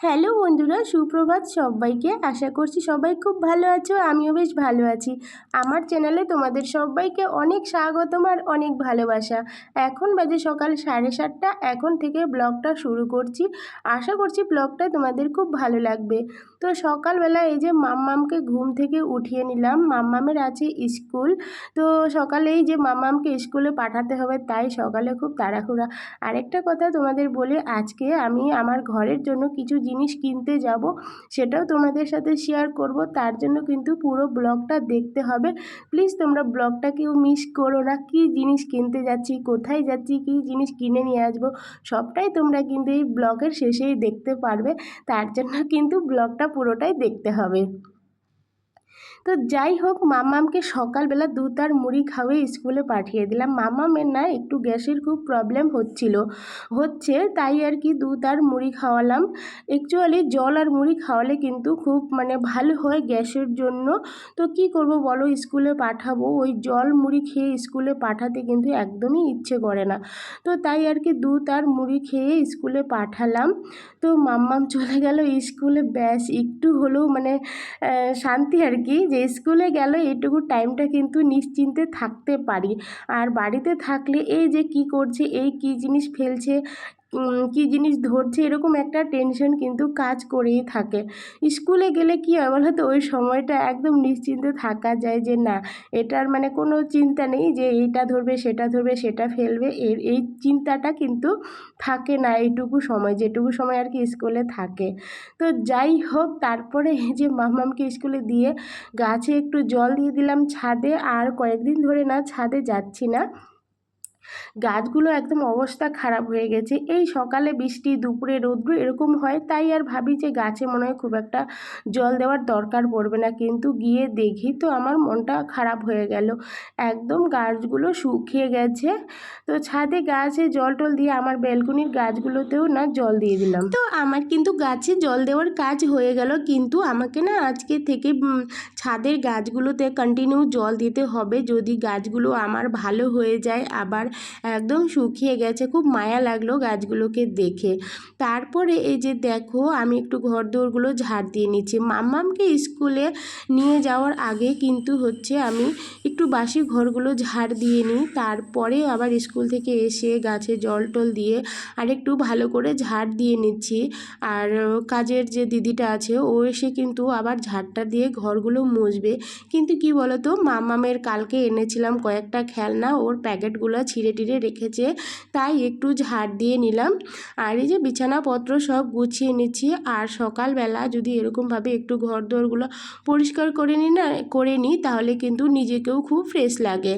Hello বন্ধুরা, সুপ্রভাত সবাইকে। আশা করছি সবাই খুব ভালো আছো, আমিও বেশ ভালো আছি। আমার চ্যানেলে তোমাদের সবাইকে অনেক স্বাগতম আর অনেক ভালোবাসা। এখন বাজে সকাল 7:30। এখন থেকে ব্লগটা শুরু করছি। আশা করছি ব্লগটা তোমাদের খুব ভালো লাগবে। তো সকালবেলা এই যে মাম্মামকে ঘুম থেকে উঠিয়ে নিলাম। মাম্মামের আছে স্কুল, তো সকালে এই যে মাম্মামকে স্কুলে পাঠাতে হবে, তাই সকালে খুব তাড়াহুড়া। আরেকটা কথা তোমাদের বলি, আজকে আমি আমার ঘরের জন্য কিছু জিনিস কিনতে যাব, সেটাও তোমাদের সাথে শেয়ার করব। তার জন্য কিন্তু পুরো ব্লগটা দেখতে হবে। প্লিজ তোমরা ব্লগটা কেউ মিস করো না। কী জিনিস কিনতে যাচ্ছি, কোথায় যাচ্ছি, কী জিনিস কিনে নিয়ে আসবো, সবটাই তোমরা কিন্তু এই ব্লগের শেষেই দেখতে পারবে। তার জন্য কিন্তু ব্লগটা পুরোটাই দেখতে হবে। তো যাই হোক, মাম্মামকে সকালবেলা দুধ আর মুড়ি খাওয়িয়ে স্কুলে পাঠিয়ে দিলাম। মাম্মামের না একটু গ্যাসের খুব প্রবলেম হচ্ছে, তাই আর কি দুধ আর মুড়ি খাওয়ালাম। অ্যাকচুয়ালি জল আর মুড়ি খাওয়ালে কিন্তু খুব ভালো হয় গ্যাসের জন্য। তো কি করব বলো, স্কুলে পাঠাবো, ওই জল মুড়ি খেয়ে স্কুলে পাঠাতে কিন্তু একদমই ইচ্ছে করে না। তো তাই আর কি দুধ আর মুড়ি খেয়ে স্কুলে পাঠালাম। তো মাম্মাম চলে গেল স্কুলে, ব্যাস একটু হলেও শান্তি আর কি, যে স্কুলে গেল এইটুকু টাইমটা কিন্তু নিশ্চিন্তে থাকতে পারি। আর বাড়িতে থাকলে এই যে কি করছে, এই কি জিনিস ফেলছে, কি জিনিস ধরছে, এরকম একটা টেনশন কিন্তু কাজ করেই থাকে। স্কুলে গেলে কি হয় বলো তো, ওই সময়টা একদম নিশ্চিন্তে থাকা যায়, যে না এটার কোনো চিন্তা নেই যে এইটা ধরবে সেটা ধরবে সেটা ফেলবে, এই চিন্তাটা কিন্তু থাকে না এইটুকু সময়, যেটুকু সময় আর কি স্কুলে থাকে। তো যাই হোক, তারপরে এই যে মামামকে স্কুলে দিয়ে গাছে একটু জল দিয়ে দিলাম ছাদে। আর কয়েকদিন ধরে না ছাদে যাচ্ছি না, গাছগুলো একদম অবস্থা খারাপ হয়ে গেছে। এই সকালে বৃষ্টি, দুপুরে রৌদ্র এরকম হয়, তাই আর ভাবি যে গাছে মনে হয় খুব একটা জল দেওয়ার দরকার পড়বে না, কিন্তু গিয়ে দেখি তো আমার মনটা খারাপ হয়ে গেল। একদম গাছগুলো শুকিয়ে গেছে। তো ছাদে গাছে জল টল দিয়ে আমার ব্যালকনির গাছগুলোতেও না জল দিয়ে দিলাম। তো আমার কিন্তু গাছে জল দেওয়ার কাজ হয়ে গেল, কিন্তু আমাকে না আজকে থেকে ছাদের গাছগুলোতে কন্টিনিউ জল দিতে হবে, যদি গাছগুলো আমার ভালো হয়ে যায়। আবার একদম শুকিয়ে গেছে, খুব মায়া লাগলো গাছগুলোকে দেখে। তারপরে এই যে দেখো, আমি একটু ঘর দোরগুলো ঝাড় দিয়ে নিচ্ছি। মাম্মামকে স্কুলে নিয়ে যাওয়ার আগে কিন্তু আমি একটু বাসি ঘরগুলো ঝাড় দিয়ে নিই, তারপরে আবার স্কুল থেকে এসে গাছে জল টল দিয়ে আর একটু ভালো করে ঝাড় দিয়ে নিচ্ছি। আর কাজের যে দিদিটা আছে, ও এসে কিন্তু আবার ঝাড়টা দিয়ে ঘরগুলো মুছবে। কিন্তু কি বলতো, মাম্মামের কালকে এনেছিলাম কয়েকটা খেলনা, ওর প্যাকেটগুলো ছিঁড়ে টিড়ে রেখেছে, তাই একটু ঝাড় দিয়ে নিলাম। আর এই যে বিছানাপত্র সব গুছিয়ে নিচ্ছি। আর সকালবেলা যদি এরকমভাবে একটু ঘর দোরগুলো পরিষ্কার করে নিই তাহলে কিন্তু নিজেকেও খুব ফ্রেশ লাগে।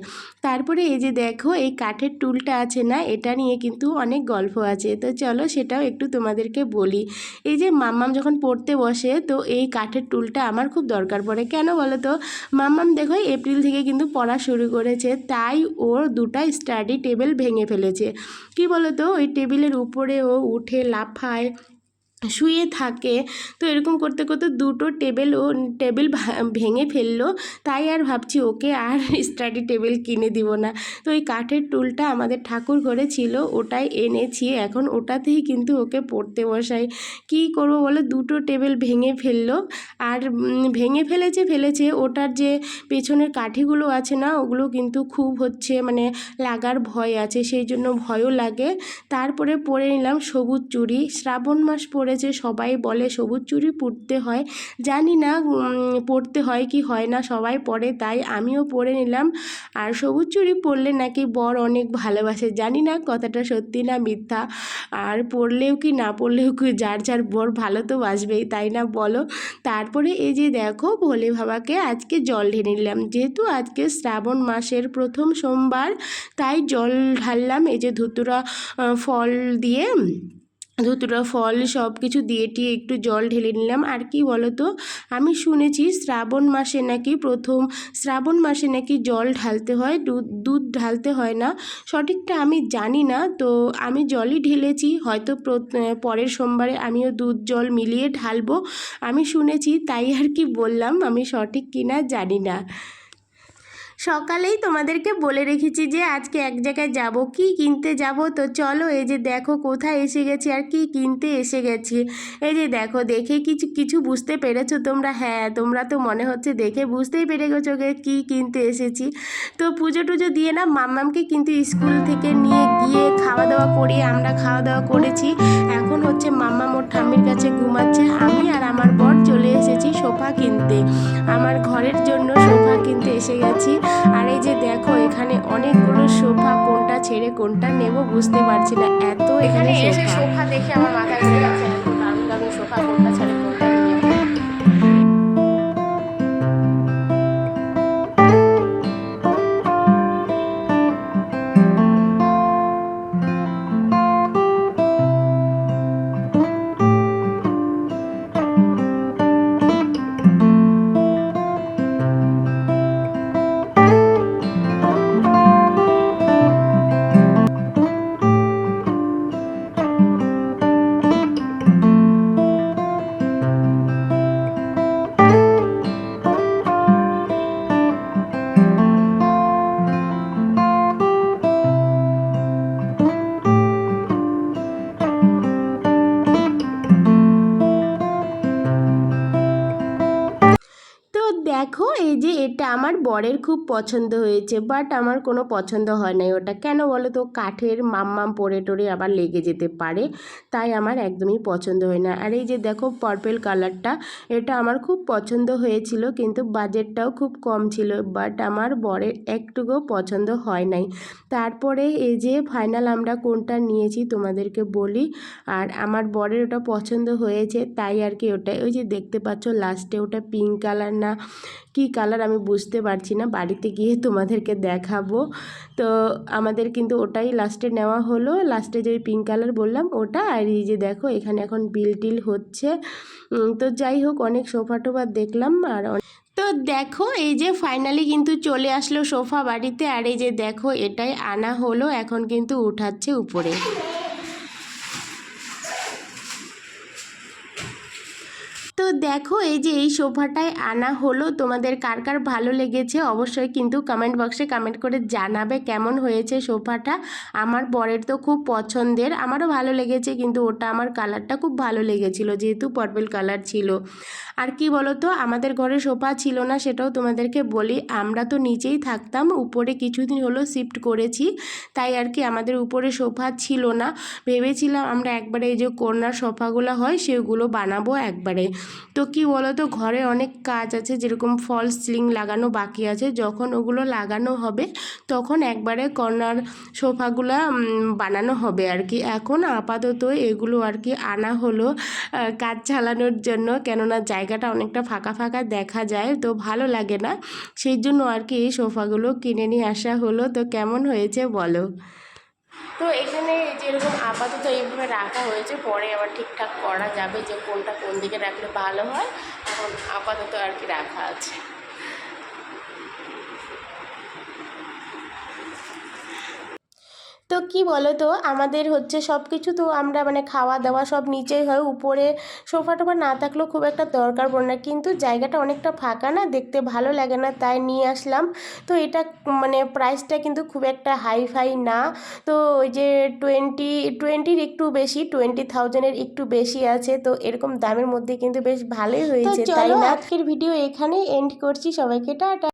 তারপরে এই যে দেখো, এই কাঠের টুলটা আছে না, এটা নিয়ে কিন্তু অনেক গল্প আছে, তো চলো সেটাও একটু তোমাদেরকে বলি। এই যে মাম্মাম যখন পড়তে বসে, তো এই কাঠের টুলটা আমার খুব দরকার পড়ে। কেন বলো তো, মাম্মাম দেখো এপ্রিল থেকে কিন্তু পড়া শুরু করেছে, তাই ওর দুটা স্টাডি টেবিল ভেঙে ফেলেছে। কি বলো তো, ওই টেবিলের উপরে ও উঠে লাফায়, শুয়ে থাকে। তো এরকম করতে করতে দুটো টেবিল ভেঙে ফেললো। তাই আর ভাবছি ওকে আর স্টাডি টেবিল কিনে দিব না। তো ওই কাঠের টুলটা আমাদের ঠাকুর ঘরে ছিল, ওটাই এনেছি, এখন ওটাতেই কিন্তু ওকে পড়তে বসাই। কি করব বলো, দুটো টেবিল ভেঙে ফেললো। আর ভেঙে ফেলেছে ওটার যে পেছনের কাঠিগুলো আছে না, ওগুলো কিন্তু খুব লাগার ভয় আছে, সেই জন্য ভয়ও লাগে। তারপরে পরে নিলাম সবুজ চুড়ি। শ্রাবণ মাস পড়েছে, সবাই বলে সবুজ চুড়ি পরতে হয়, জানি না পরতে হয় কি হয় না, সবাই পরে তাই আমিও পরে নিলাম। আর সবুজ চুড়ি পরলে নাকি বর অনেক ভালোবাসে, জানি না কথাটা সত্যি না মিথ্যা। আর পরলেও কি না পরলেও কি, যার যার বর ভালো তো বাসবেই, তাই না বলো। তারপরে এই যে দেখো, ভোলে বাবাকে আজকে জল ঢেলে নিলাম, যেহেতু আজকে শ্রাবণ মাসের প্রথম সোমবার, তাই জল ঢাললাম এই যে ধুতুরা ফল দিয়ে। ধুতুরা ফল সব কিছু দিয়ে টিয়ে একটু জল ঢেলে নিলাম। আর কি বলো তো, আমি শুনেছি শ্রাবণ মাসে নাকি জল ঢালতে হয়, দুধ ঢালতে হয় না, সঠিকটা আমি জানি না। তো আমি জলই ঢেলেছি, হয়তো পরের সোমবারে আমিও দুধ জল মিলিয়ে ঢালবো, আমি শুনেছি, তাই আর কি বললাম, আমি সঠিক কিনা জানি না। সকালেই তোমাদেরকে বলে রেখেছি যে আজকে এক জায়গায় যাব, কি কিনতে যাব। তো চলো, এই যে দেখো কোথায় এসে গেছি আর কি কিনতে এসে গেছি। এই যে দেখো, দেখে কিছু বুঝতে পেরেছো তোমরা? হ্যাঁ, তোমরা তো মনে হচ্ছে দেখে বুঝতেই পেরে গেছো কি কিনতে এসেছি। তো পুজো টুজো দিয়ে না মাম্মামকে কিন্তু স্কুল থেকে নিয়ে গিয়ে খাওয়া দাওয়া করিয়ে আমরা খাওয়া দাওয়া করেছি। এখন হচ্ছে মাম্মাম ওর ঠাম্মির কাছে ঘুমাচ্ছে, আমি আর আমার বর চলে এসেছি সোফা কিনতে, আমার ঘরের জন্য সোফা কিনতে এসে গেছি। আর এই যে দেখো, এখানে অনেকগুলো সোফা, কোনটা ছেড়ে কোনটা নেব বুঝতে পারছি না, এত এখানে এসে সোফা দেখে আমার মাথা ঘুরে গেছে, এত দামি দামি সোফা, কোনটা ছেড়ে কোনটা নেব। দেখো, এই যে এটা আমার বরের খুব পছন্দ হয়েছে, বাট আমার কোনো পছন্দ হয় নাই ওটা। কেন বলো তো, কাঠের মাম্মাম পরে টরে আবার লেগে যেতে পারে, তাই আমার একদমই পছন্দ হয় না। আর এই যে দেখো পার্পল কালারটা, এটা আমার খুব পছন্দ হয়েছিল, কিন্তু বাজেটটাও খুব কম ছিল, বাট আমার বরের একটুকুও পছন্দ হয় নাই। তারপরে এই যে ফাইনাল আমরা কোনটা নিয়েছি তোমাদেরকে বলি, আর আমার বরের ওটা পছন্দ হয়েছে, তাই আর কি ওটা, ওই যে দেখতে পাচ্ছ লাস্টে, ওটা পিঙ্ক কালার না কি কালার আমি বুঝতে পারছি না, বাড়িতে গিয়ে তোমাদেরকে দেখাবো। তো আমাদের কিন্তু ওটাই লাস্টে নেওয়া হলো, লাস্টে যে পিঙ্ক কালার বললাম ওটা। আর এই যে দেখো, এখানে এখন বিল টিল হচ্ছে। তো যাই হোক, অনেক সোফা টোফা দেখলাম। আর তো দেখো, এই যে ফাইনালি কিন্তু চলে আসলো সোফা বাড়িতে। আর এই যে দেখো, এটাই আনা হলো, এখন কিন্তু উঠাচ্ছে উপরে। তো দেখো, এই যে এই সোফাটাই আনা হলো, তোমাদের কার কার ভালো লেগেছে অবশ্যই কিন্তু কমেন্ট বক্সে কমেন্ট করে জানাবে কেমন হয়েছে সোফাটা। আমার বরের তো খুব পছন্দের, আমারও ভালো লেগেছে, কিন্তু ওটা আমার কালারটা খুব ভালো লেগেছিল, যেহেতু পার্পল কালার ছিল। আর কি বলো তো, আমাদের ঘরে সোফা ছিল না, সেটাও তোমাদেরকে বলি, আমরা তো নিচেই থাকতাম, উপরে কিছুদিন হলো শিফট করেছি, তাই আর কি আমাদের উপরে সোফা ছিল না। ভেবেছিলাম আমরা একবারে এই যে কর্নার সোফাগুলো হয় সেগুলো বানাবো একবারে। তো কি বলো তো, ঘরে অনেক কাজ আছে, যেরকম ফলস সিলিং লাগানো বাকি আছে, যখন ওগুলো লাগানো হবে তখন একবারে কর্নার সোফাগুলো বানানো হবে আর কি। এখন আপাতত এগুলো আর কি আনা হলো কাজ চালানোর জন্য, কেননা জায়গাটা অনেকটা ফাঁকা ফাঁকা দেখা যায়, তো ভালো লাগে না, সেই জন্য আর কি এই সোফাগুলো কিনে নিয়ে আসা হলো। তো কেমন হয়েছে বলো। তো এখানে যেরকম আপাতত এইভাবে রাখা হয়েছে, পরে আবার ঠিকঠাক করা যাবে যে কোনটা কোন দিকে রাখলে ভালো হয়, এখন আপাতত আর কি রাখা আছে। তো কি বলো তো, আমাদের হচ্ছে সব কিছু তো আমরা মানে খাওয়া দাওয়া সব নিচেই হয়, উপরে সোফা টোফা না থাকলেও খুব একটা দরকার পড়ে না, কিন্তু জায়গাটা অনেকটা ফাঁকা না, দেখতে ভালো লাগে না, তাই নিয়ে আসলাম। তো এটা মানে প্রাইসটা কিন্তু খুব একটা হাই ফাই না, তো ওই যে টোয়েন্টির একটু বেশি, 20,000-এর একটু বেশি আছে, তো এরকম দামের মধ্যে কিন্তু বেশ ভালোই হয়েছে, তাই না? আজকের ভিডিও এখানেই এন্ড করছি, সবাইকে টাটা।